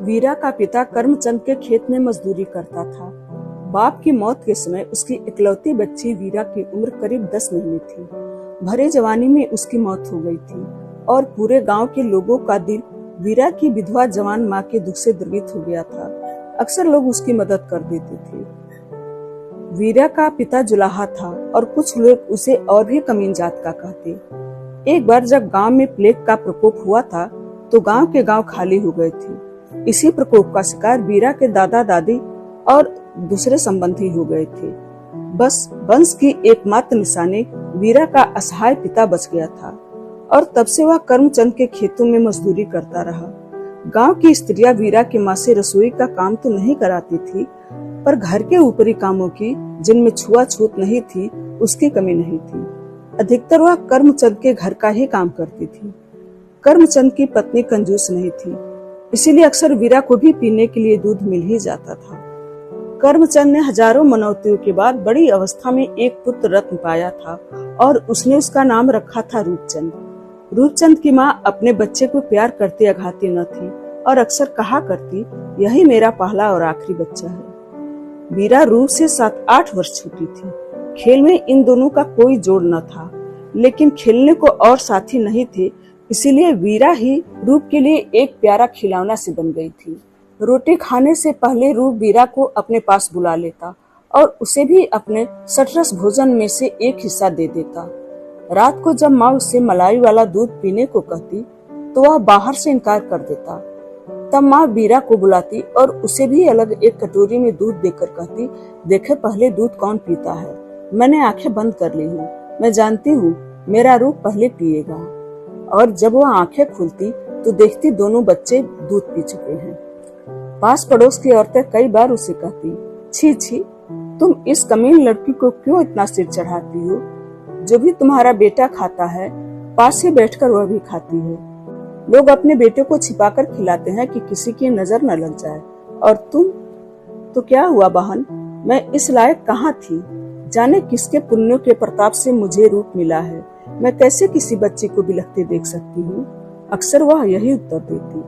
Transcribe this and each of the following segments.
वीरा का पिता करमचंद के खेत में मजदूरी करता था। बाप की मौत के समय उसकी इकलौती बच्ची वीरा की उम्र करीब 10 महीने थी। भरे जवानी में उसकी मौत हो गई थी और पूरे गांव के लोगों का दिल वीरा की विधवा जवान मां के दुख से द्रवित हो गया था। अक्सर लोग उसकी मदद कर देते थे। वीरा का पिता जुलाहा था और कुछ लोग उसे और भी कमीन जात का कहते। एक बार जब गांव में प्लेग का प्रकोप हुआ था तो गांव के गांव खाली हो गए थे। इसी प्रकोप का शिकार वीरा के दादा दादी और दूसरे संबंधी हो गए थे। बस वंश की एकमात्र निशानी वीरा का असहाय पिता बच गया था और तब से वह करमचंद के खेतों में मजदूरी करता रहा। गांव की स्त्रियां वीरा की मां से रसोई का काम तो नहीं कराती थी, पर घर के ऊपरी कामों की, जिनमें छुआछूत नहीं थी, उसकी कमी नहीं थी। अधिकतर वह करमचंद के घर का ही काम करती थी। करमचंद की पत्नी कंजूस नहीं थी, इसीलिए अक्सर वीरा को भी पीने के लिए दूध मिल ही जाता था। करमचंद ने हजारों मनौतियों के बाद बड़ी अवस्था में एक पुत्र रत्न पाया था और उसने उसका नाम रखा था रूपचंद। रूपचंद की माँ अपने बच्चे को प्यार करती अघाती न थी और अक्सर कहा करती, यही मेरा पहला और आखिरी बच्चा है। वीरा रूप से 7-8 वर्ष छोटी थी। खेल में इन दोनों का कोई जोड़ न था, लेकिन खेलने को और साथी नहीं थे, इसीलिए वीरा ही रूप के लिए एक प्यारा खिलौना सी बन गई थी। रोटी खाने से पहले रूप वीरा को अपने पास बुला लेता और उसे भी अपने सटरस भोजन में से एक हिस्सा दे देता। रात को जब माँ उससे मलाई वाला दूध पीने को कहती तो वह बाहर से इनकार कर देता। तब माँ वीरा को बुलाती और उसे भी अलग एक कटोरी में दूध देकर कहती, देखे पहले दूध कौन पीता है। मैंने आंखें बंद कर ली हूँ, मैं जानती हूँ मेरा रूप पहले पिएगा। और जब वह आंखें खुलती तो देखती दोनों बच्चे दूध पी चुके हैं। पास पड़ोस की औरतें कई बार उसे कहती, छी छी, तुम इस कमीन लड़की को क्यों इतना सिर चढ़ाती हो। जो भी तुम्हारा बेटा खाता है पास ही बैठकर वह भी खाती है। लोग अपने बेटे को छिपाकर खिलाते हैं कि किसी की नजर न लग जाए, और तुम तो क्या हुआ बहन, मैं इस लायक कहाँ थी। जाने किसके पुण्यों के प्रताप से मुझे रूप मिला है। मैं कैसे किसी बच्चे को बिलखते देख सकती हूँ। अक्सर वह यही उत्तर देती।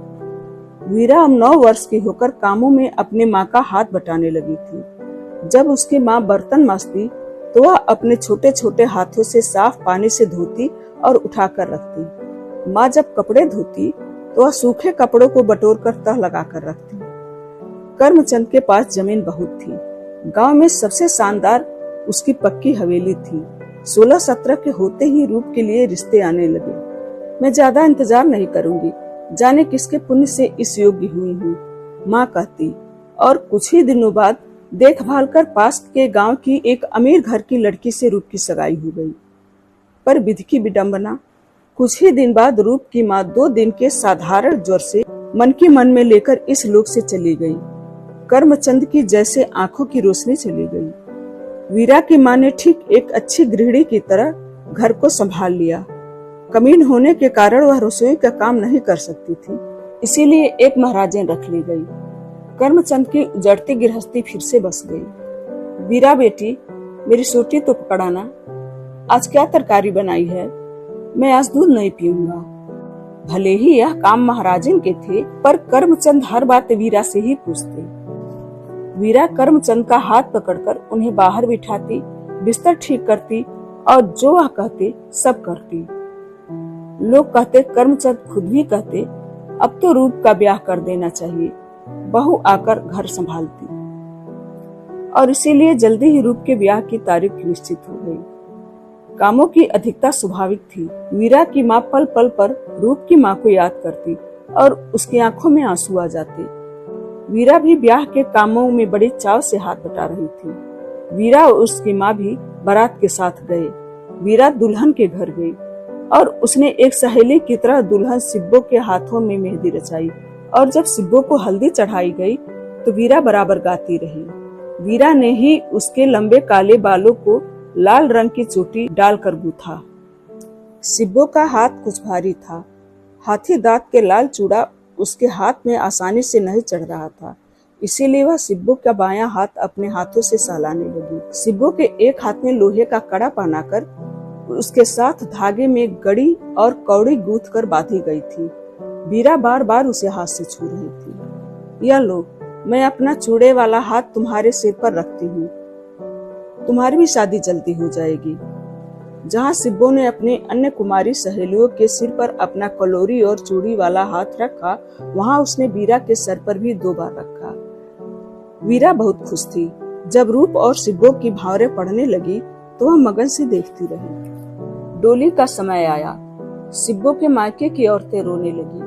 वीरा अब 9 वर्ष की होकर कामों में अपनी माँ का हाथ बटाने लगी थी। जब उसकी माँ बर्तन मांजती तो वह अपने छोटे छोटे हाथों से साफ पानी से धोती और उठाकर रखती। माँ जब कपड़े धोती तो वह सूखे कपड़ों को बटोर कर तह लगा कर रखती। करमचंद के पास जमीन बहुत थी। गांव में सबसे शानदार उसकी पक्की हवेली थी। 16-17 के होते ही रूप के लिए रिश्ते आने लगे। मैं ज्यादा इंतजार नहीं करूंगी, जाने किसके पुण्य से इस योग्य हुई हूँ, माँ कहती। और कुछ ही दिनों बाद देखभाल कर पास के गांव की एक अमीर घर की लड़की से रूप की सगाई हो गई। पर विधि की विडंबना, कुछ ही दिन बाद रूप की माँ 2 दिन के साधारण ज्वर से मन की मन में लेकर इस लोक से चली गई। करमचंद की जैसे आंखों की रोशनी चली गई। वीरा की माँ ने ठीक एक अच्छी गृहिणी की तरह घर को संभाल लिया। कमीन होने के कारण वह रसोई का काम नहीं कर सकती थी, इसीलिए एक महाराजन रख ली गई। करमचंद की उजड़ती गृहस्थी फिर से बस गई। वीरा बेटी, मेरी सोटी तो पकड़ाना, आज क्या तरकारी बनाई है। मैं आज दूध नहीं पीऊंगा। भले ही यह काम महाराजन के थे, पर करमचंद हर बात वीरा से ही पूछते। वीरा करमचंद का हाथ पकड़कर उन्हें बाहर बिठाती, बिस्तर ठीक करती और जो वह कहते सब करती। लोग कहते, करमचंद खुद भी कहते, अब तो रूप का ब्याह कर देना चाहिए। बहू आकर घर संभालती और इसीलिए जल्दी ही रूप के ब्याह की तारीख निश्चित हो गई। कामों की अधिकता स्वाभाविक थी। वीरा की माँ पल पल पर रूप की माँ को याद करती और उसकी आंखों में आंसू आ जाते। वीरा भी ब्याह के कामों में बड़े चाव से हाथ बटा रही थी। वीरा और उसकी माँ भी बारात के साथ गए। वीरा दुल्हन के घर गई और उसने एक सहेली की तरह दुल्हन सिब्बो के हाथों में मेहंदी रचाई, और जब सिब्बो को हल्दी चढ़ाई गई तो वीरा बराबर गाती रही। वीरा ने ही उसके लंबे काले बालों को लाल रंग की चोटी डालकर गूथा। सिब्बो का हाथ कुछ भारी था। हाथी दांत के लाल चूड़ा उसके हाथ में आसानी से नहीं चढ़ रहा था, इसीलिए वह सिब्बो का बायां हाथ अपने हाथों से सहलाने लगी। सिब्बो के एक हाथ में लोहे का कड़ा पहनाकर उसके साथ धागे में गड़ी और कौड़ी गूंथ कर बांधी गई थी। वीरा बार बार उसे हाथ से छू रही थी। यह लो, मैं अपना चूड़े वाला हाथ तुम्हारे सिर पर रखती हूँ, तुम्हारी भी शादी जल्दी हो जाएगी। जहाँ सिब्बो ने अपने अन्य कुमारी सहेलियों के सिर पर अपना कलोरी और चूड़ी वाला हाथ रखा, वहाँ उसने वीरा के सर पर भी 2 बार रखा। वीरा बहुत खुश थी। जब रूप और सिब्बो की भावरें पड़ने लगी तो वह मगन से देखती रही। डोली का समय आया। सिब्बो के मायके की औरतें रोने लगी।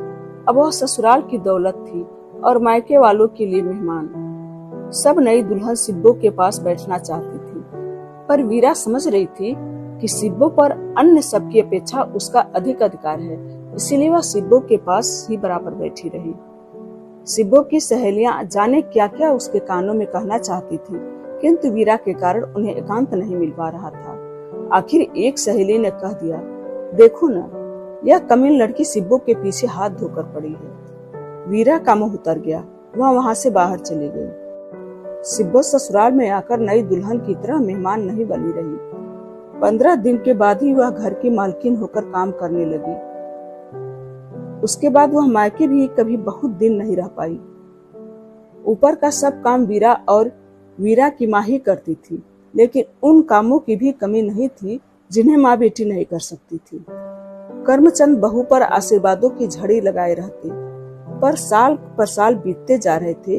अब वह ससुराल की दौलत थी और मायके वालों के लिए मेहमान। सब नई दुल्हन सिब्बो के पास बैठना चाहती थी, पर वीरा समझ रही थी कि सिब्बो पर अन्य सबकी अपेक्षा उसका अधिक अधिकार है, इसीलिए वह सिब्बो के पास ही बराबर बैठी रही। सिब्बो की सहेलियां जाने क्या क्या उसके कानों में कहना चाहती थी, किंतु वीरा के कारण उन्हें एकांत नहीं मिल पा रहा था। आखिर एक सहेली ने कह दिया, देखो ना, यह कमीन लड़की सिब्बो के पीछे हाथ धोकर पड़ी है। वीरा का मुंह उतर गया। वह वहां से बाहर चली गई। सिब्बो ससुराल में आकर नई दुल्हन की तरह मेहमान नहीं बनी रही। 15 दिन के बाद ही वह घर की मालकिन होकर काम करने लगी। उसके बाद वह मायके भी कभी बहुत दिन नहीं रह पाई। ऊपर का सब काम वीरा और वीरा की माँ ही करती थी, लेकिन उन कामों की भी कमी नहीं थी जिन्हें माँ बेटी नहीं कर सकती थी। कर्मचंद बहू पर आशीर्वादों की झड़ी लगाए रहते, पर साल बीतते जा रहे थे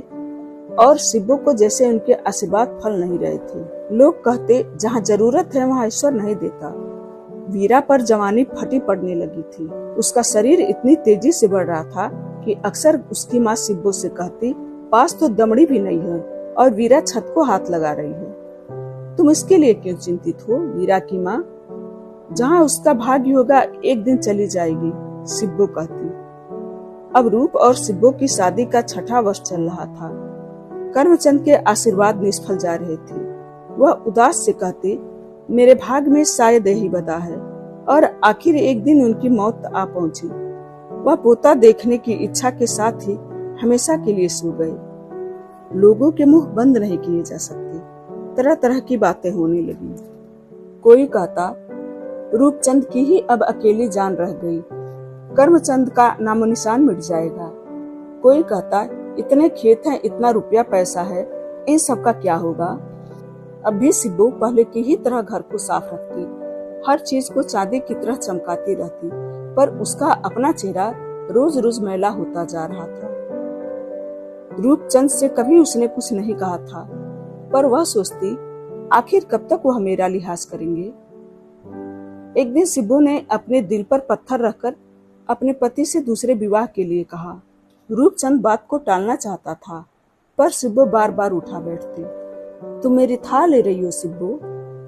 और सिब्बो को जैसे उनके आशीर्वाद फल नहीं रहे थे। लोग कहते, जहाँ जरूरत है वहाँ ईश्वर नहीं देता। वीरा पर जवानी फटी पड़ने लगी थी। उसका शरीर इतनी तेजी से बढ़ रहा था कि अक्सर उसकी माँ सिब्बो से कहती, पास तो दमड़ी भी नहीं है और वीरा छत को हाथ लगा रही है। तुम इसके लिए क्यों चिंतित हो? वीरा की माँ, जहाँ उसका भाग्य होगा एक दिन चली जाएगी, सिब्बो कहती। अब रूप और सिब्बो की शादी का 6वां वर्ष चल रहा था। कर्मचंद के आशीर्वाद निष्फल जा रहे थे। वह उदास से कहते, मेरे भाग में शायद यही बता है। और आखिर एक दिन उनकी मौत आ पहुंची। वह पोता देखने की इच्छा के साथ ही हमेशा के लिए सो गए। लोगों के मुंह बंद नहीं किए जा सकते। तरह तरह की बातें होने लगी। कोई कहता, रूपचंद की ही अब अकेली जान रह गई, कर्मचंद का नामो निशान मिट जाएगा। कोई कहता, इतने खेत हैं, इतना रुपया पैसा है, इन सब का क्या होगा? अब भी सिब्बो पहले की ही तरह घर को साफ रखती, हर चीज को चांदी की तरह चमकाती रहती, पर उसका अपना चेहरा रोज रोज मैला होता जा रहा था। रूपचंद से कभी उसने कुछ नहीं कहा था, पर वह सोचती, आखिर कब तक वह मेरा लिहाज करेंगे। एक दिन सिब्बो ने अपने दिल पर पत्थर रखकर अपने पति से दूसरे विवाह के लिए कहा। रूपचंद बात को टालना चाहता था, पर सिब्बो बार बार उठा बैठती। तुम मेरी था ले रही हो सिब्बो?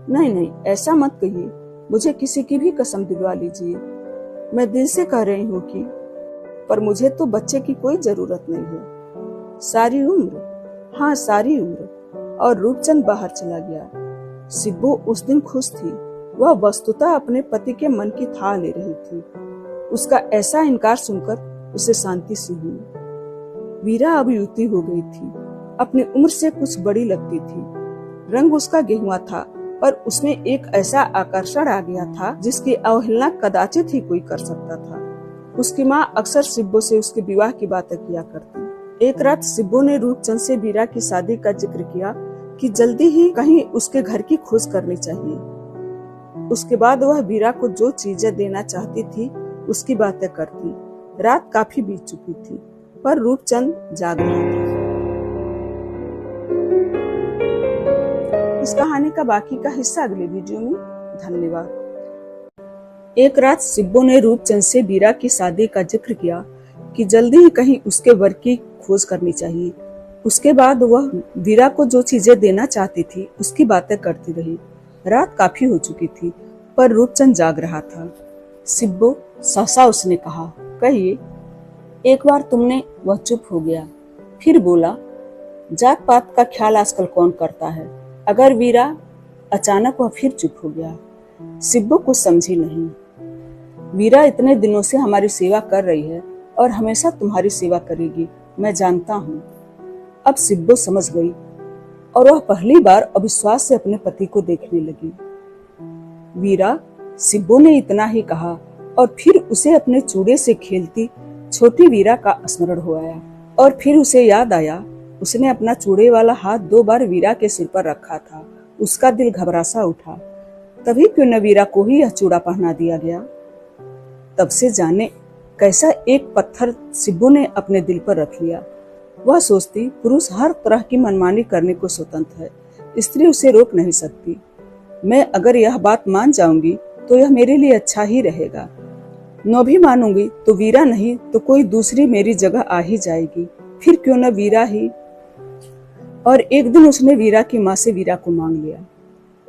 नहीं नहीं, ऐसा मत कहिए, मुझे किसी की भी कसम दिलवा लीजिए। मैं दिल से कह रही हूँ कि, पर मुझे तो बच्चे की कोई जरूरत नहीं है। सारी उम्र? हाँ, सारी उम्र। और रूपचंद बाहर चला गया। सिब्बो उस दिन खुश थी। वह वस्तुतः अपने पति के मन की था ले रही थी। उसका ऐसा इनकार सुनकर उसे शांति सी हुई। वीरा अब युवती हो गई थी, अपनी उम्र से कुछ बड़ी लगती थी। रंग उसका गेहुआ था, पर उसमें एक ऐसा आकर्षण आ गया था जिसकी अवहेलना कदाचित ही कोई कर सकता था। उसकी माँ अक्सर सिब्बो से उसके विवाह की बातें किया करती। एक रात सिब्बो ने रूपचंद से वीरा की शादी का जिक्र किया कि जल्दी ही कहीं उसके घर की खोज करनी चाहिए। उसके बाद वह वीरा को जो चीजें देना चाहती थी उसकी बातें करती। रात काफी बीत चुकी थी, पर रूपचंद जाग रहा था। इस कहानी का बाकी का हिस्सा अगले वीडियो में। धन्यवाद। एक रात सिब्बो ने रूपचंद से वीरा की शादी का जिक्र किया कि जल्दी ही कहीं उसके वर की खोज करनी चाहिए। उसके बाद वह वीरा को जो चीजें देना चाहती थी उसकी बातें करती रही। रात काफी हो चुकी थी, पर रूपचंद जाग रहा था। सिब्बो, सहसा उसने कहा, कहिए। एक बार तुमने, वह चुप हो गया। फिर बोला, जात पात का ख्याल आजकल कौन करता है? अगर वीरा? अचानक वह फिर चुप हो गया। सिब्बो कुछ समझी नहीं। वीरा इतने दिनों से हमारी सेवा कर रही है और हमेशा तुम्हारी सेवा करेगी, मैं जानता हूँ। अब सिब्बो समझ गई और वह पहली बार अविश्वास से अपने पति को देखने लगी। वीरा? सिब्बो ने इतना ही कहा और फिर उसे अपने चूड़े से खेलती छोटी वीरा का स्मरण हो आया। और फिर उसे याद आया उसने अपना चूड़े वाला हाथ 2 बार वीरा के सिर पर रखा था। उसका दिल घबरा सा उठा। तभी क्यों न वीरा को ही यह चूड़ा पहना दिया गया। तब से जाने कैसा एक पत्थर सिब्बू ने अपने दिल पर रख लिया। वह सोचती पुरुष हर तरह की मनमानी करने को स्वतंत्र है, स्त्री उसे रोक नहीं सकती। मैं अगर यह बात मान जाऊंगी तो यह मेरे लिए अच्छा ही रहेगा। न भी मानूंगी तो वीरा नहीं तो कोई दूसरी मेरी जगह आ ही जाएगी, फिर क्यों न वीरा ही। और एक दिन उसने वीरा की माँ से वीरा को मांग लिया।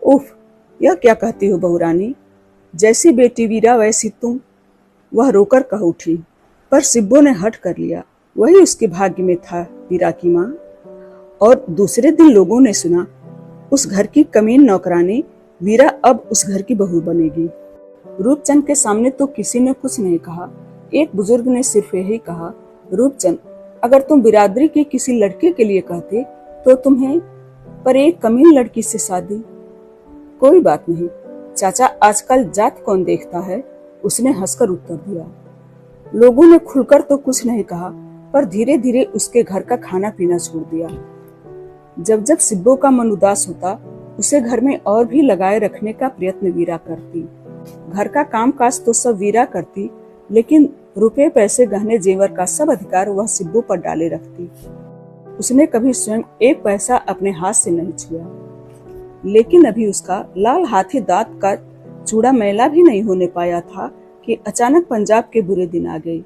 उफ, यह क्या कहती हो बहू रानी, जैसी बेटी वीरा वैसी तुम। वह रोकर कह उठी, पर सिब्बू ने हट कर लिया। वही उसके भाग्य में था, वीरा की माँ। और दूसरे दिन लोगों ने सुना उस घर की कमीन नौकरानी वीरा अब उस घर की बहू बनेगी। रूपचंद के सामने तो किसी ने कुछ नहीं कहा। एक बुजुर्ग ने सिर्फ यही कहा, रूपचंद, अगर तुम बिरादरी के किसी लड़के के लिए कहते तो तुम्हें, पर एक कमीन लड़की से शादी। कोई बात नहीं चाचा, आजकल जात कौन देखता है, उसने हंसकर उत्तर दिया। लोगों ने खुलकर तो कुछ नहीं कहा, पर धीरे धीरे उसके घर का खाना पीना छोड़ दिया। जब जब सिब्बू का मन उदास होता उसे घर में और भी लगाए रखने का प्रयत्न वीरा करती। घर का काम काज तो सब वीरा करती, लेकिन रुपए पैसे गहने जेवर का सब अधिकार वह सिब्बू पर डाले रखती। उसने कभी स्वयं एक पैसा अपने हाथ से नहीं छुआ। लेकिन अभी उसका लाल हाथी दांत का चूड़ा मैला भी नहीं होने पाया था कि अचानक पंजाब के बुरे दिन आ गए।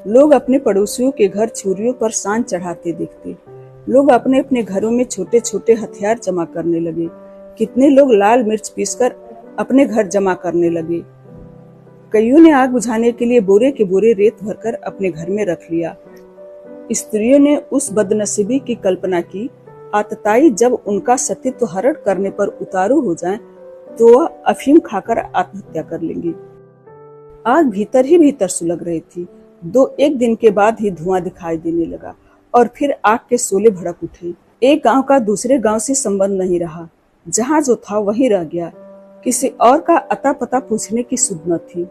लोग अपने पड़ोसियों के घर छुरियों पर सांझ चढ़ाते देखते। लोग अपने अपने घरों में छोटे छोटे हथियार जमा करने लगे। कितने लोग लाल मिर्च पीसकर अपने घर जमा करने लगे। कईयों ने आग बुझाने के लिए बोरे के बोरे रेत भरकर अपने घर में रख लिया। स्त्रियों ने उस बदनसीबी की कल्पना की, आतताई जब उनका सतीत्व हरण करने पर उतारू हो जाए तो वह अफीम खाकर आत्महत्या कर लेंगी। आग भीतर ही भीतर सुलग रही थी। एक दिन के बाद ही धुआं दिखाई देने लगा और फिर आग के शोले भड़क उठे। एक गांव का दूसरे गांव से संबंध नहीं रहा। जहां जो था वही रह गया। किसी और का अता पता पूछने की सुध न थी।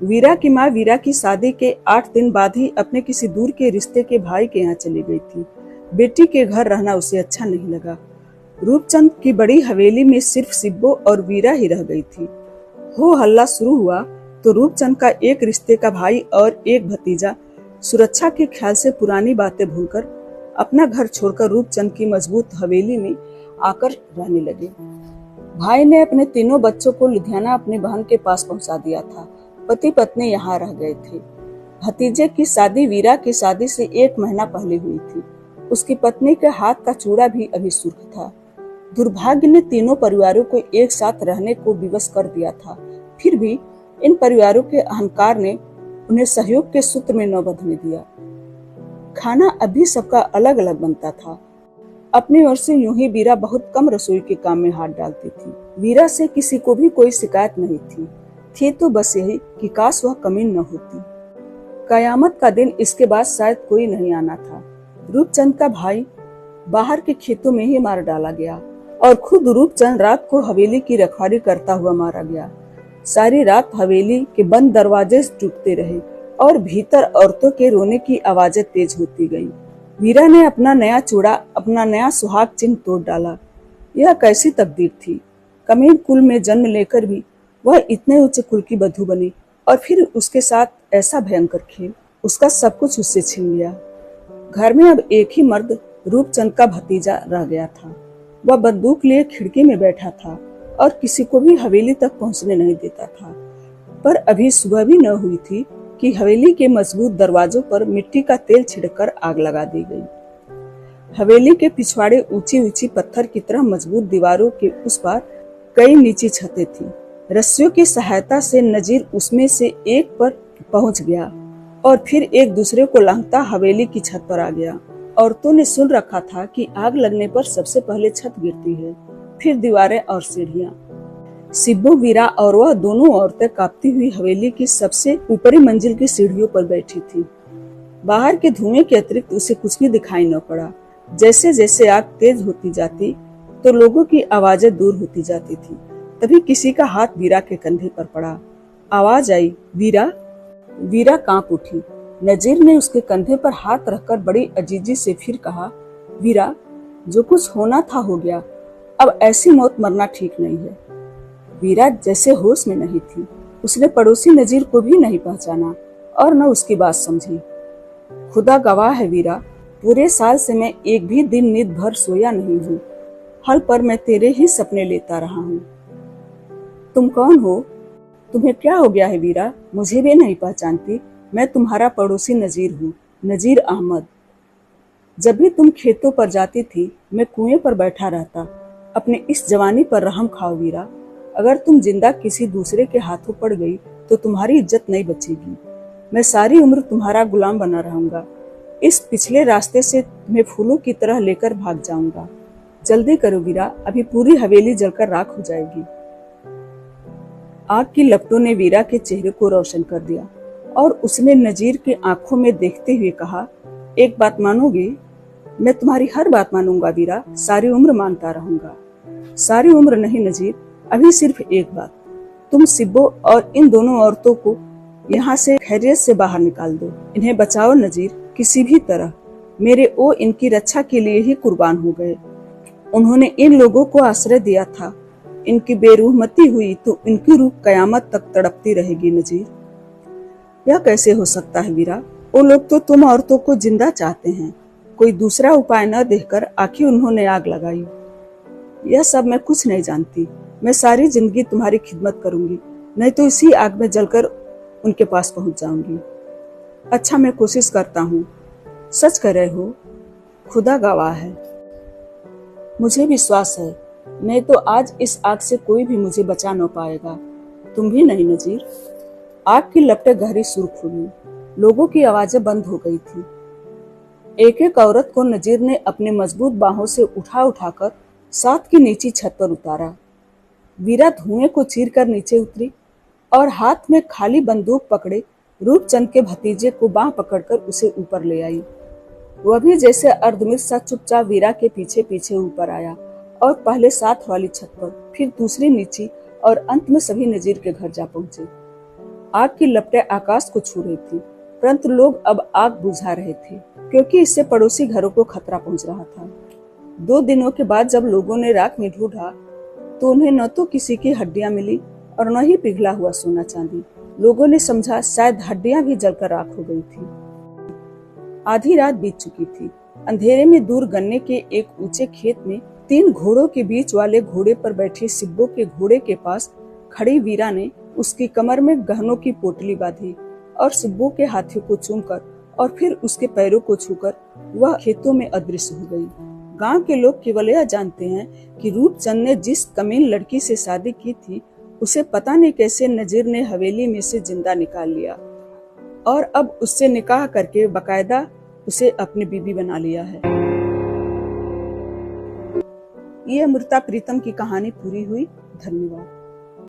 वीरा की माँ वीरा की शादी के 8 दिन बाद ही अपने किसी दूर के रिश्ते के भाई के यहाँ चली गई थी। बेटी के घर रहना उसे अच्छा नहीं लगा। रूपचंद की बड़ी हवेली में सिर्फ सिब्बू और वीरा ही रह गई थी। हो हल्ला शुरू हुआ तो रूपचंद का एक रिश्ते का भाई और एक भतीजा सुरक्षा के ख्याल से पुरानी बातें भूलकर अपना घर छोड़कर रूपचंद की मजबूत हवेली में आकर रहने लगे। भाई ने अपने तीनों बच्चों को लुधियाना अपनी बहन के पास पहुंचा दिया था। पति पत्नी यहाँ रह गए थे। भतीजे की शादी वीरा की शादी से 1 महीना पहले हुई थी। उसकी पत्नी के हाथ का चूड़ा भी अभी सुर्ख था। दुर्भाग्य ने तीनों परिवारों को एक साथ रहने को विवश कर दिया था। फिर भी इन परिवारों के अहंकार ने उन्हें सहयोग के सूत्र में न बंधने दिया। खाना अभी सबका अलग अलग बनता था। अपनी ओर से यूं ही वीरा बहुत कम रसोई के काम में हाथ डालती थी। वीरा से किसी को भी कोई शिकायत नहीं थी तो बस यही कि काश वह कमीन न होती। कयामत का दिन इसके बाद शायद कोई नहीं आना था। रूपचंद का भाई बाहर के खेतों में ही मार डाला गया और खुद रूपचंद रात को हवेली की रखवाली करता हुआ मारा गया। सारी रात हवेली के बंद दरवाजे टूटते रहे और भीतर औरतों के रोने की आवाजें तेज होती गईं। वीरा ने अपना नया चूड़ा, अपना नया सुहाग चिन्ह तोड़ डाला। यह कैसी तकदीर थी। कमीन कुल में जन्म लेकर भी वह इतने उच्च कुल की बधू बनी और फिर उसके साथ ऐसा भयंकर खेल। उसका सब कुछ उससे छीन लिया। घर में अब एक ही मर्द रूपचंद का भतीजा रह गया था। वह बंदूक लिए खिड़की में बैठा था और किसी को भी हवेली तक पहुंचने नहीं देता था। पर अभी सुबह भी न हुई थी कि हवेली के मजबूत दरवाजों पर मिट्टी का तेल छिड़कर आग लगा दी गई। हवेली के पिछवाड़े ऊंची ऊंची पत्थर की तरह मजबूत दीवारों के उस पार कई नीची छतें थीं। रस्सियों की सहायता से नजीर उसमें से एक पर पहुंच गया और फिर एक दूसरे को लांघता हवेली की छत पर आ गया। औरतों ने सुन रखा था कि आग लगने पर सबसे पहले छत गिरती है, फिर दीवारें और सीढ़ियां। सिब्बू, वीरा और वह दोनों औरतें कांपती हुई हवेली की सबसे ऊपरी मंजिल की सीढ़ियों पर बैठी थी। बाहर के धुएं के अतिरिक्त उसे कुछ भी दिखाई न पड़ा। जैसे जैसे आग तेज होती जाती तो लोगों की आवाजें दूर होती जाती थी। तभी किसी का हाथ वीरा के कंधे पर पड़ा। आवाज आई, वीरा। वीरा कांप उठी। नजीर ने उसके कंधे पर हाथ रखकर बड़ी अजीजी से फिर कहा, वीरा, जो कुछ होना था हो गया, अब ऐसी मौत मरना ठीक नहीं है। वीरा जैसे होश में नहीं थी। उसने पड़ोसी नजीर को भी नहीं पहचाना और न उसकी बात समझी। खुदा गवाह है वीरा, पूरे साल से मैं एक भी दिन नींद भर सोया नहीं हूँ। हल पर मैं तेरे ही सपने लेता रहा हूँ। तुम कौन हो? तुम्हें क्या हो गया है वीरा? मुझे भी नहीं पहचानती? मैं तुम्हारा पड़ोसी नजीर हूँ, नजीर अहमद। जब भी तुम खेतों पर जाती थी, मैं कुएं पर बैठा रहता। अपने इस जवानी पर रहम खाओ वीरा। अगर तुम जिंदा किसी दूसरे के हाथों पड़ गई तो तुम्हारी इज्जत नहीं बचेगी। मैं सारी उम्र तुम्हारा गुलाम बना रहूंगा। इस पिछले रास्ते से तुम्हें फूलों की तरह लेकर भाग जाऊंगा। जल्दी करो वीरा, अभी पूरी हवेली जलकर राख हो जाएगी। आग की लपटों ने वीरा के चेहरे को रोशन कर दिया और उसने नजीर की आंखों में देखते हुए कहा, एक बात मानोगे? मैं तुम्हारी हर बात मानूंगा वीरा, सारी उम्र मानता रहूंगा। सारी उम्र नहीं नजीर, अभी सिर्फ एक बात। तुम सिब्बो और इन दोनों औरतों को यहाँ से खैरियत से बाहर निकाल दो। इन्हें बचाओ नजीर, किसी भी तरह। मेरे ओ इनकी रक्षा के लिए ही कुर्बान हो गए। उन्होंने इन लोगों को आश्रय दिया था। इनकी बेरूहमती हुई तो इनकी रूह कयामत तक तड़पती रहेगी नजीर। यह कैसे हो सकता है वीरा? वो लोग तो तुम औरतों को जिंदा चाहते हैं। कोई दूसरा उपाय न देखकर आखिर उन्होंने आग लगाई। यह सब मैं कुछ नहीं जानती। मैं सारी जिंदगी तुम्हारी खिदमत करूंगी, नहीं तो इसी आग में जलकर उनके पास पहुंच जाऊंगी। अच्छा, मैं कोशिश करता हूँ। सच कह रहे हो? खुदा गवाह है, मुझे विश्वास है। नहीं तो आज इस आग से कोई भी मुझे बचा न पाएगा। तुम भी नहीं नजीर। आग की लपटें गहरी सुर्ख हुई। लोगों की आवाजें बंद हो गई थी। एक एक औरत को नजीर ने अपने मजबूत बाहों से उठा उठाकर साथ की नीची छत पर उतारा। वीरा धुएं को चीरकर नीचे उतरी और हाथ में खाली बंदूक पकड़े रूपचंद के भतीजे को बांह पकड़कर उसे ऊपर ले आई। वह भी जैसे अर्धमृत सा चुपचाप वीरा के पीछे पीछे ऊपर आया और पहले साथ वाली छत पर, फिर दूसरी नीची और अंत में सभी नजीर के घर जा पहुंचे। आग की लपटें आकाश को छू रही थी, परंतु लोग अब आग बुझा रहे थे क्योंकि इससे पड़ोसी घरों को खतरा पहुंच रहा था। 2 दिनों के बाद जब लोगों ने राख में ढूंढा तो उन्हें न तो किसी की हड्डियां मिली और न ही पिघला हुआ सोना चांदी। लोगों ने समझा शायद हड्डियां भी जलकर राख हो गई थी। आधी रात बीत चुकी थी। अंधेरे में दूर गन्ने के एक ऊंचे खेत में 3 घोड़ों के बीच वाले घोड़े पर बैठे सिब्बो के घोड़े के पास खड़ी वीरा ने उसकी कमर में गहनों की पोटली बांधी और सिब्बो के हाथियों को चूमकर और फिर उसके पैरों को छूकर वह खेतों में अदृश्य हो गई। गांव के लोग केवल यह जानते हैं कि रूपचंद ने जिस कमीन लड़की से शादी की थी उसे पता नहीं कैसे नजीर ने हवेली में से जिंदा निकाल लिया और अब उससे निकाह करके बकायदा उसे अपनी बीबी बना लिया है। ये अमृता प्रीतम की कहानी पूरी हुई। धन्यवाद।